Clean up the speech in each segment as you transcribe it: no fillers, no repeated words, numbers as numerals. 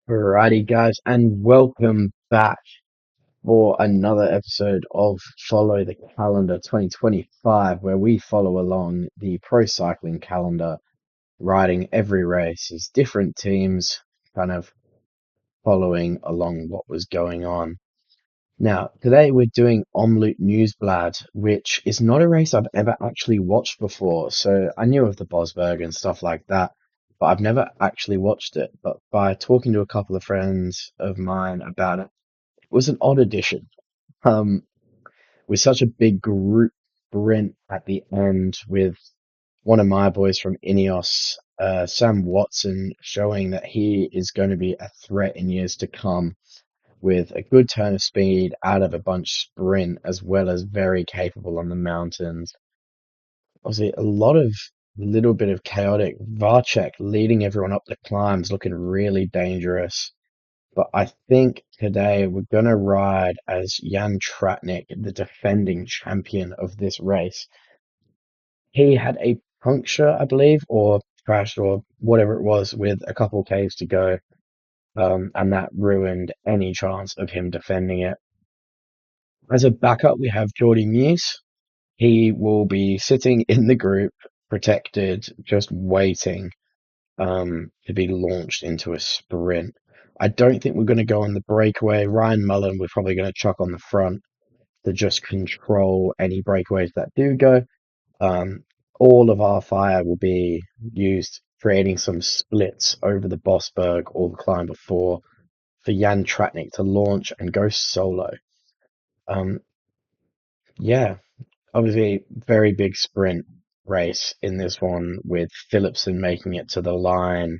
Alrighty, guys, and welcome back for another episode of Follow the Calendar 2025, where we follow along the pro cycling calendar, riding every race as different teams, kind of following along what was going on. Now, today we're doing Omloop Nieuwsblad, which is not a race I've ever actually watched before. So I knew of the Bosberg and stuff like that, but I've never actually watched it. But by talking to a couple of friends of mine about it, it was an odd addition. Um, with such a big group sprint at the end with one of my boys from Ineos, Sam Watson, showing that he is going to be a threat in years to come with a good turn of speed out of a bunch sprint as well as very capable on the mountains. Obviously, a lot of little bit of chaotic. Varchek leading everyone up the climbs, looking really dangerous. But I think today we're going to ride as Jan Tratnik, the defending champion of this race. He had a puncture, I believe, or crashed or whatever it was with a couple Ks to go. And that ruined any chance of him defending it. As a backup, we have Jordy Muse. He will be sitting in the group, protected, just waiting to be launched into a sprint. I don't think we're going to go on the breakaway. Ryan Mullen, we're probably going to chuck on the front to just control any breakaways that do go. Um, all of our fire will be used creating some splits over the Bosberg or the climb before for Jan Tratnik to launch and go solo. Um, yeah, obviously very big sprint race in this one with Philipsen making it to the line.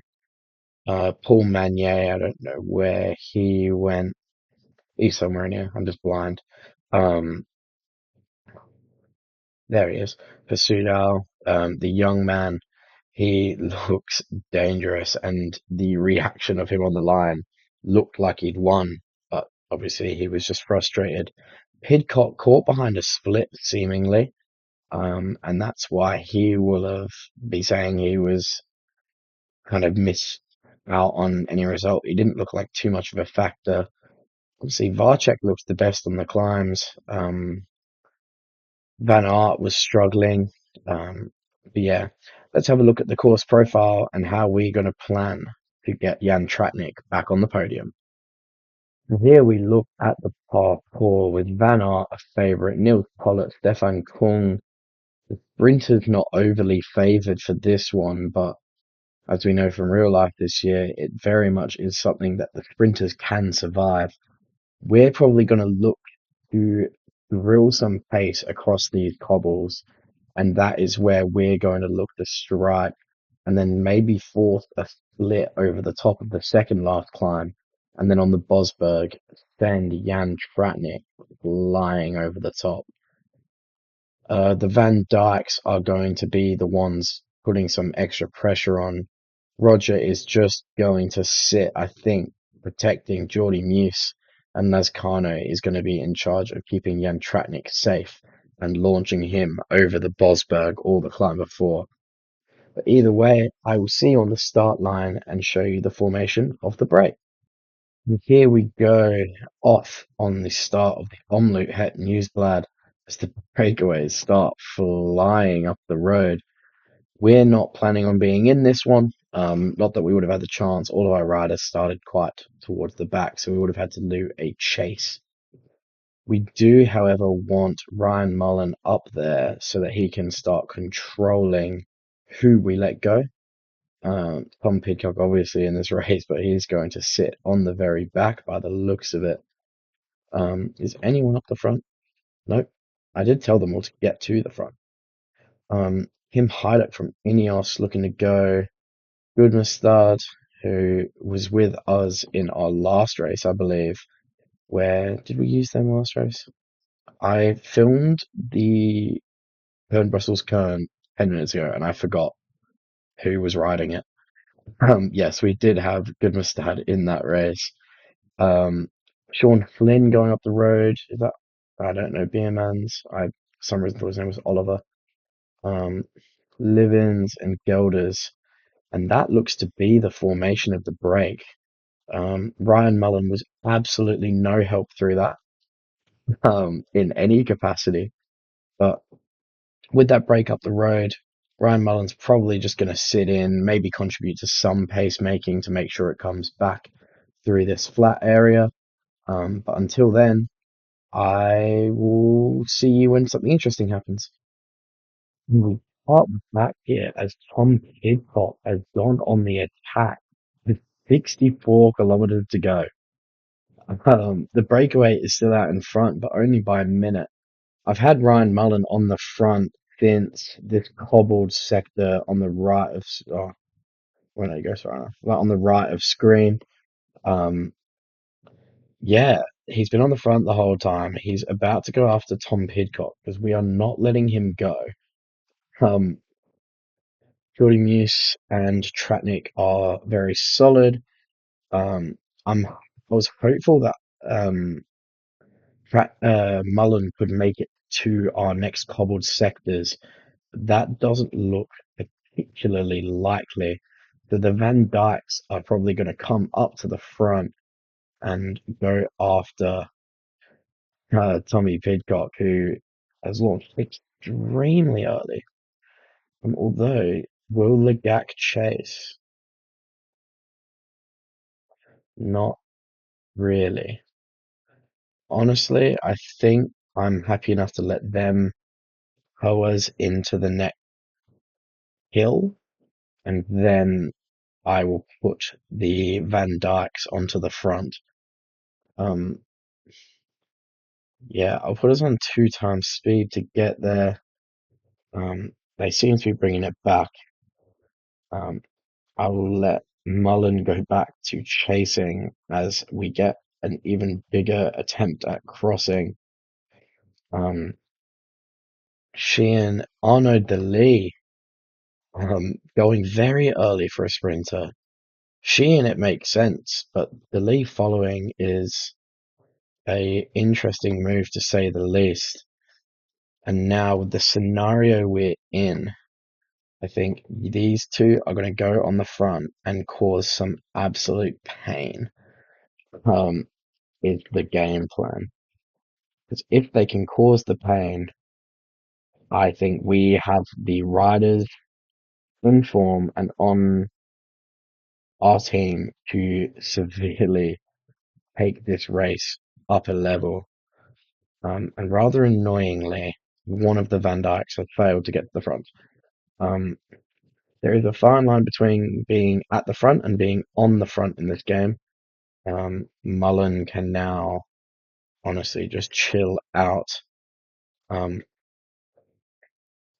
Paul Magnier, I don't know where he went. He's somewhere in here. I'm just blind. Um, there he is. Pursuit, the young man, he looks dangerous, and the reaction of him on the line looked like he'd won, but obviously he was just frustrated. Pidcock caught behind a split, seemingly, and that's why he will have be saying he was kind of missed out on any result. He didn't look like too much of a factor. Obviously, Varchek looks the best on the climbs. Van Aert was struggling. But yeah, let's have a look at the course profile and how we're going to plan to get Jan Tratnik back on the podium. And here we look at the parcours with Van Aert a favourite, Nils Pollitt, Stefan Kung. The sprinter's not overly favoured for this one, but as we know from real life this year, it very much is something that the sprinters can survive. We're probably going to look to drill some pace across these cobbles, and that is where we're going to look to strike and then maybe force a split over the top of the second last climb, and then on the Bosberg, send Jan Tratnik flying over the top. The Van Dykes are going to be the ones putting some extra pressure on. Roger is just going to sit, I think, protecting Geordie Muse, and Lazcano is going to be in charge of keeping Jan Tratnik safe and launching him over the Bosberg or the climb before. But either way, I will see you on the start line and show you the formation of the break. And here we go off on the start of the Omloop Nieuwsblad as the breakaways start flying up the road. We're not planning on being in this one. Not that we would have had the chance. All of our riders started quite towards the back, so we would have had to do a chase. We do, however, want Ryan Mullen up there so that he can start controlling who we let go. Tom Pidcock, obviously, in this race, but he's going to sit on the very back by the looks of it. Is anyone up the front? Nope. I did tell them all to get to the front. Kim Heideck from Ineos looking to go. Goodmestad, who was with us in our last race, I believe. Where did we use them last race? I filmed the Kern Brussels Kern 10 minutes ago and I forgot who was riding it. Yes, we did have Goodmestad in that race. Sean Flynn going up the road. Is that, I don't know, Beermans. I, for some reason, thought his name was Oliver. Um, Livins and Gelders. And that looks to be the formation of the break. Ryan Mullen was absolutely no help through that, in any capacity. But with that break up the road, Ryan Mullen's probably just going to sit in, maybe contribute to some pace making to make sure it comes back through this flat area. But until then, I will see you when something interesting happens. We start back here as Tom Pidcock has gone on the attack with 64 kilometers to go. The breakaway is still out in front, but only by a minute. I've had Ryan Mullen on the front since this cobbled sector on the right of, oh, where did I go, sorry, well, on the right of screen. Um, yeah, he's been on the front the whole time. He's about to go after Tom Pidcock because we are not letting him go. Um, Jordy Muse and Tratnik are very solid. Um, I was hopeful that Mullen could make it to our next cobbled sectors. That doesn't look particularly likely. So the Van Dykes are probably going to come up to the front and go after Tommy Pidcock, who has launched extremely early. Although, will Legak chase? Not really. Honestly, I think I'm happy enough to let them hoe us into the next hill, and then I will put the Van Dykes onto the front. Um, yeah, I'll put us on 2 times speed to get there. They seem to be bringing it back. Um, I will let Mullen go back to chasing as we get an even bigger attempt at crossing. Um, Sheehan, Arnaud Delis, going very early for a sprinter. Sheehan, it makes sense, but Delis following is a interesting move to say the least. And now with the scenario we're in, I think these two are going to go on the front and cause some absolute pain. Um, is the game plan. Because if they can cause the pain, I think we have the riders in form and on our team to severely take this race up a level. And rather annoyingly, one of the Van Dykes has failed to get to the front. Um, there is a fine line between being at the front and being on the front in this game. Mullen can now honestly just chill out. Um,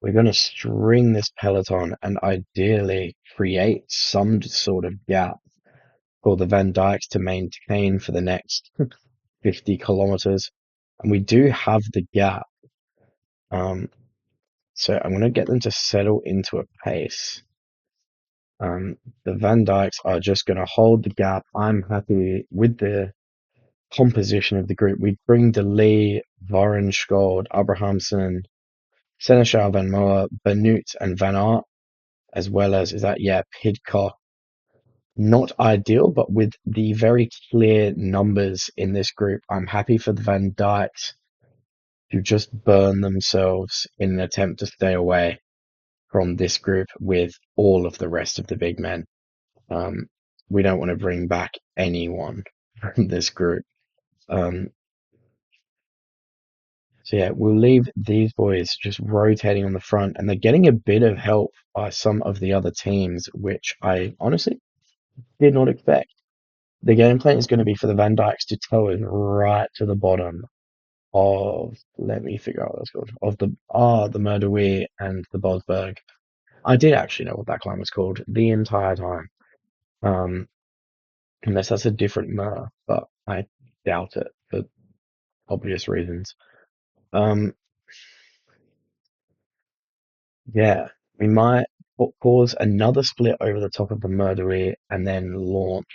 we're going to string this peloton and ideally create some sort of gap for the Van Dykes to maintain for the next 50 kilometers. And we do have the gap. Um, so I'm going to get them to settle into a pace. The Van Dykes are just going to hold the gap. I'm happy with the composition of the group. We bring De Lee, Varenskold, Abrahamsen, Seneschal, Van Moer, Benoot, and Van Aert, as well as, Pidcock. Not ideal, but with the very clear numbers in this group, I'm happy for the Van Dykes to just burn themselves in an attempt to stay away from this group with all of the rest of the big men. Um, we don't want to bring back anyone from this group. Um, so yeah, we'll leave these boys just rotating on the front, and they're getting a bit of help by some of the other teams, which I honestly did not expect. The game plan is going to be for the Van Dykes to tow us right to the bottom of, let me figure out what that's called, of the Murderwee and the Bosberg. I did actually know what that climb was called the entire time. Um, unless that's a different Mur, but I doubt it for obvious reasons. Um, yeah, we might cause another split over the top of the Murderwee and then launch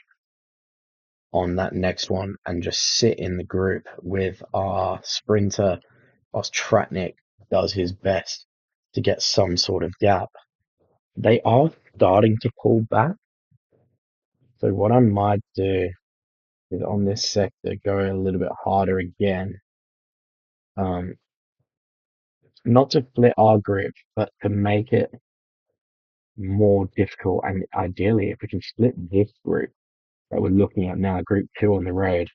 on that next one and just sit in the group with our sprinter, whilst Tratnik does his best to get some sort of gap. They are starting to pull back. So what I might do is on this sector go a little bit harder again. Um, not to split our group, but to make it more difficult. And ideally, if we can split this group that we're looking at now, group two on the road,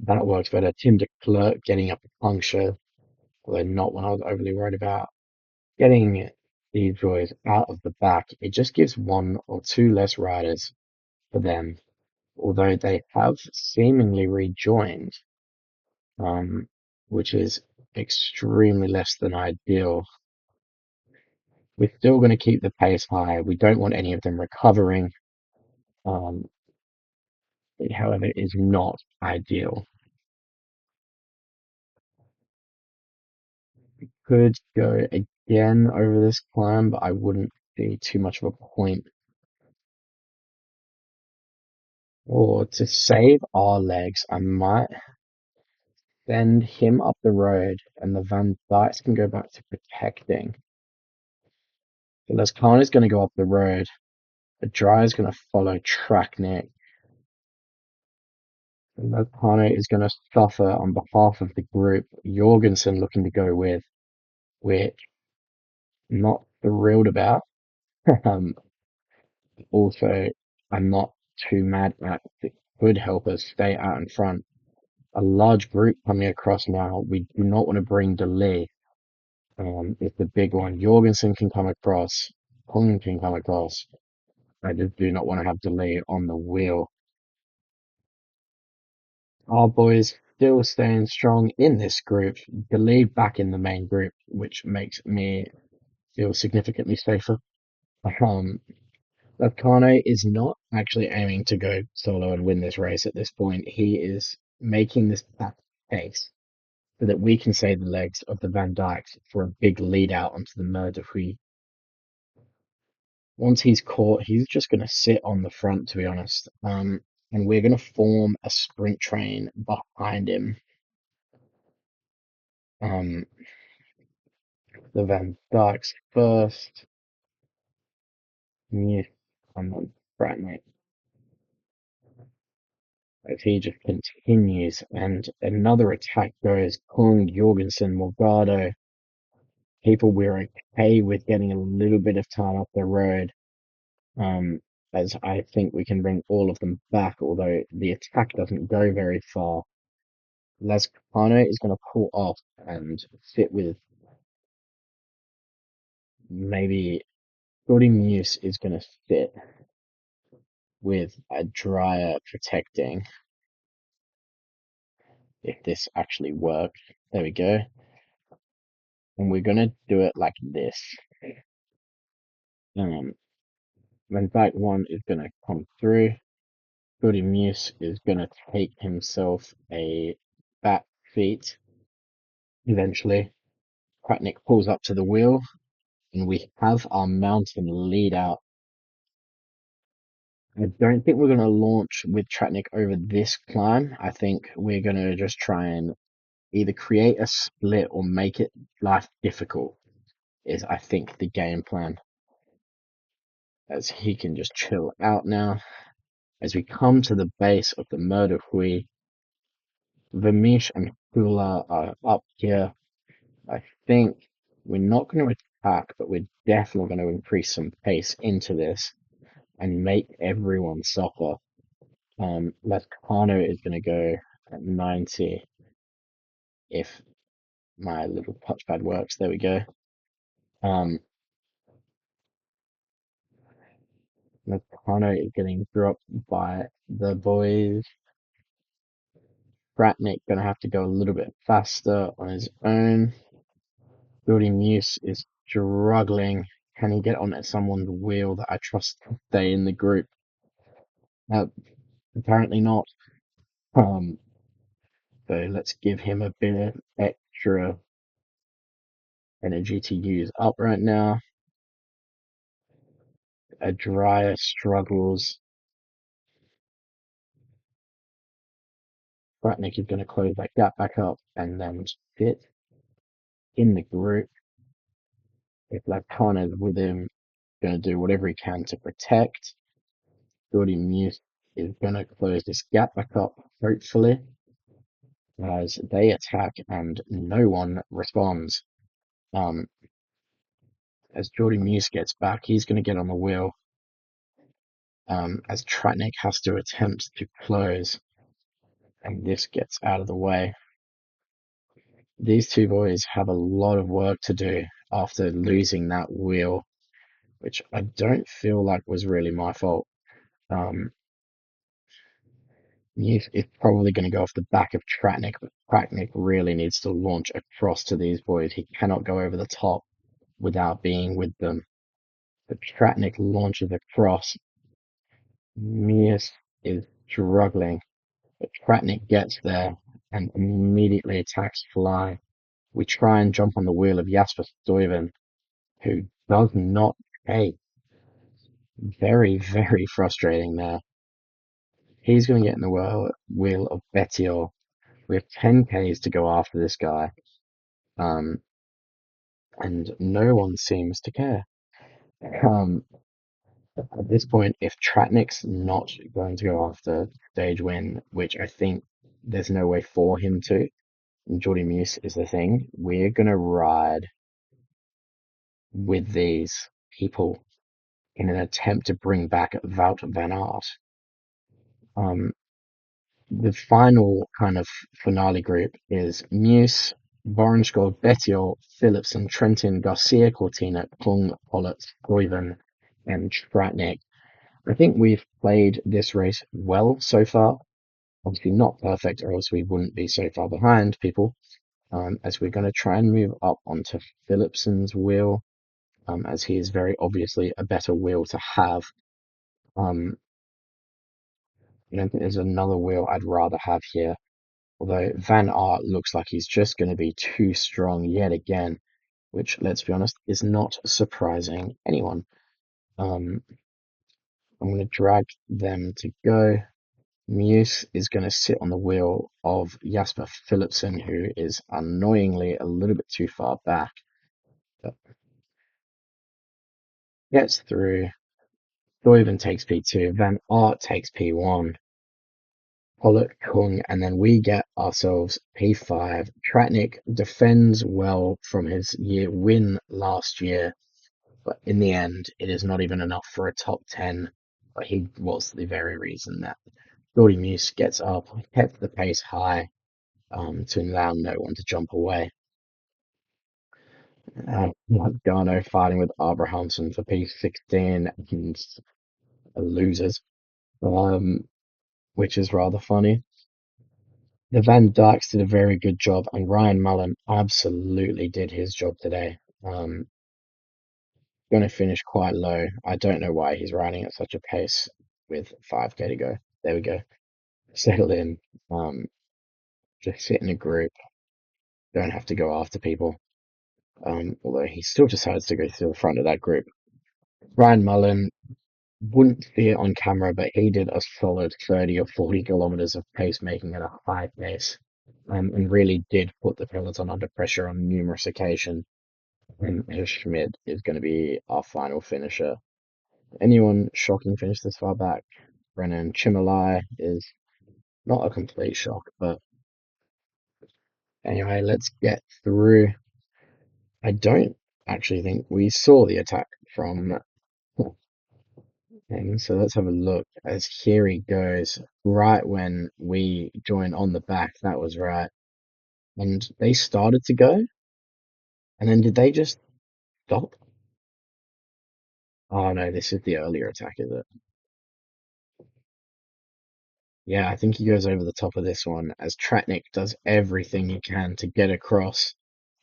that works better. Tim de Klerk getting up a puncture, although not one I was overly worried about. Getting these boys out of the back, it just gives one or two less riders for them, although they have seemingly rejoined, um, which is extremely less than ideal. We're still going to keep the pace high. We don't want any of them recovering. Um, it, however, is not ideal. Could go again over this climb, but I wouldn't see too much of a point. Or to save our legs, I might send him up the road and the Van Dykes can go back to protecting. So Lescana is going to go up the road. The Dry is going to follow Trackneck. And Lescana is going to suffer on behalf of the group. Jorgensen looking to go with, which I'm not thrilled about. um, Also, I'm not too mad at it could help us stay out in front. A large group coming across now. We do not want to bring delay. It's the big one. Jorgensen can come across. Kung can come across. I just do not want to have delay on the wheel. Our boys still staying strong in this group. Delay back in the main group, which makes me feel significantly safer. Um, Kane is not actually aiming to go solo and win this race at this point. He is making this back pace so that we can save the legs of the Van Dykes for a big lead out onto the Mer de Huy. Once he's caught, he's just going to sit on the front, to be honest. And we're going to form a sprint train behind him. Um, the Van Dykes first. Yeah, and then Bratnick. As he just continues, and another attack goes. Kung, Jorgensen, Morgado. People we're okay with getting a little bit of time up the road. Um, as I think we can bring all of them back, although the attack doesn't go very far. Lazcano is going to pull off and sit with maybe Gordy Muse is going to sit with a Dryer protecting if this actually works. There we go. And we're going to do it like this. Um, when back one is going to come through, Gordy Muse is going to take himself a back feet eventually. Kratnik pulls up to the wheel and we have our mountain lead out. I don't think we're going to launch with Tratnik over this climb. I think we're going to just try and either create a split or make it life difficult is I think the game plan. As he can just chill out now. As we come to the base of the Murder Hui, Vamish and Hula are up here. I think we're not going to attack, but we're definitely going to increase some pace into this and make everyone suffer. Lascano is going to go at 90 if my little touchpad works. There we go. Um, Lascano is getting dropped by the boys. Bratnick going to have to go a little bit faster on his own. Building Muse is struggling. Can he get onto someone's wheel that I trust to stay in the group? Uh, Apparently not. Um, so let's give him a bit of extra energy to use up right now. A Dryer struggles. Bratnick is going to close that gap back up and then sit in the group. If Lacana is with him, going to do whatever he can to protect. Building Muse is going to close this gap back up, hopefully, as they attack and no one responds. Um, as Jordy Muse gets back, he's going to get on the wheel. As Tratnik has to attempt to close, and this gets out of the way. These two boys have a lot of work to do after losing that wheel, which I don't feel like was really my fault. Um, It's probably going to go off the back of Tratnik, but Tratnik really needs to launch across to these boys. He cannot go over the top without being with them. But Tratnik launches across. Mias is struggling, but Tratnik gets there and immediately attacks Fly. We try and jump on the wheel of Jasper Stuyven, who does not pay. Very, very frustrating there. He's going to get in the wheel of Bettiol. We have 10 Ks to go after this guy, um, and no one seems to care. Um, at this point, if Tratnik's not going to go after stage win, which I think there's no way for him to, and Jordy Muse is the thing, we're going to ride with these people in an attempt to bring back Wout van Aert. Um, the final kind of finale group is Muse, Borenskov, Bettiol, Philipsen, Trentin, Garcia, Cortina, Kung, Pollitt, Stuyven, and Tratnik. I think we've played this race well so far. Obviously not perfect, or else we wouldn't be so far behind people. As we're going to try and move up onto Philipsen's wheel, as he is very obviously a better wheel to have. Um, I don't think there's another wheel I'd rather have here. Although Van Aert looks like he's just going to be too strong yet again, which, let's be honest, is not surprising anyone. I'm going to drag them to go. Muse is going to sit on the wheel of Jasper Philipsen, who is annoyingly a little bit too far back, but gets through. Stuyven takes P2, Van Aert takes P1, Pollock, Kung, and then we get ourselves P5. Tratnik defends well from his win last year, but in the end, it is not even enough for a top 10. But he was the very reason that Jordy Muse gets up, kept the pace high to allow no one to jump away. Garno fighting with Abrahamson for P16 and losers, um, which is rather funny. The Van Dykes did a very good job, and Ryan Mullen absolutely did his job today. Um, going to finish quite low. I don't know why he's riding at such a pace with 5K to go. There we go. Settle in. Um, just sit in a group. Don't have to go after people. Although he still decides to go through the front of that group. Ryan Mullen wouldn't see it on camera, but he did a solid 30 or 40 kilometers of pace making at a high pace, and really did put the peloton under pressure on numerous occasions. And Schmidt is going to be our final finisher. Anyone shocking finish this far back? Brennan Chimolai is not a complete shock, but anyway, let's get through. I don't actually think we saw the attack from him, so let's have a look. As here he goes, right when we join on the back, that was right. And they started to go, and then did they just stop? Oh no, this is the earlier attack, is it? Yeah, I think he goes over the top of this one as Tratnik does everything he can to get across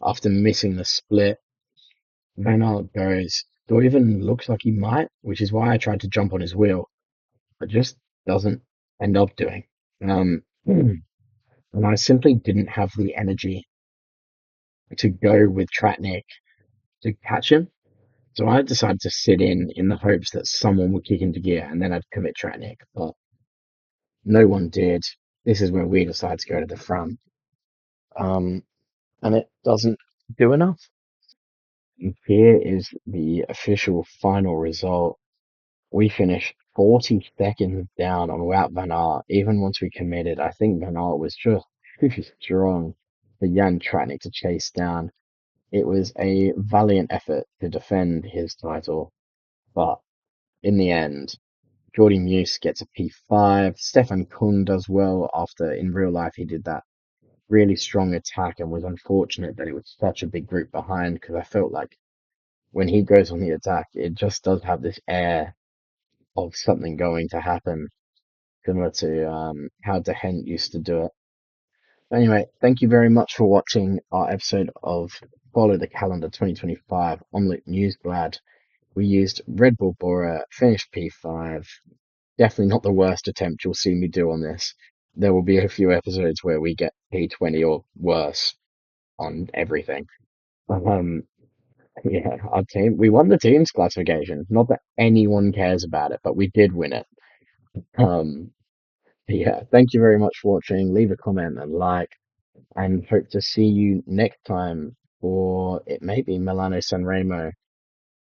after missing the split. Van Aert goes. Stuyven looks like he might, which is why I tried to jump on his wheel, but just doesn't end up doing. And I simply didn't have the energy to go with Tratnik to catch him. So I decided to sit in the hopes that someone would kick into gear and then I'd commit Tratnik, but no one did. This is where we decided to go to the front. Um, and it doesn't do enough. And here is the official final result. We finished 40 seconds down on Wout van Aert, even once we committed, I think Van Aert was just too strong for Jan Tratnik to chase down. It was a valiant effort to defend his title, but in the end, Jordi Meuse gets a P5. Stefan Kung does well after in real life he did that really strong attack and was unfortunate that it was such a big group behind because I felt like when he goes on the attack, it just does have this air of something going to happen, similar to how De Gent used to do it. Anyway, thank you very much for watching our episode of Follow the Calendar 2025 Omloop Nieuwsblad. We used Red Bull Bora, finished P5. Definitely not the worst attempt you'll see me do on this. There will be a few episodes where we get P20 or worse on everything. Um, yeah, our team, we won the team's classification. Not that anyone cares about it, but we did win it. Um, yeah, thank you very much for watching. Leave a comment and like, and hope to see you next time for it may be Milano Sanremo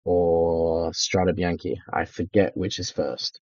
or Strada Bianchi. I forget which is first.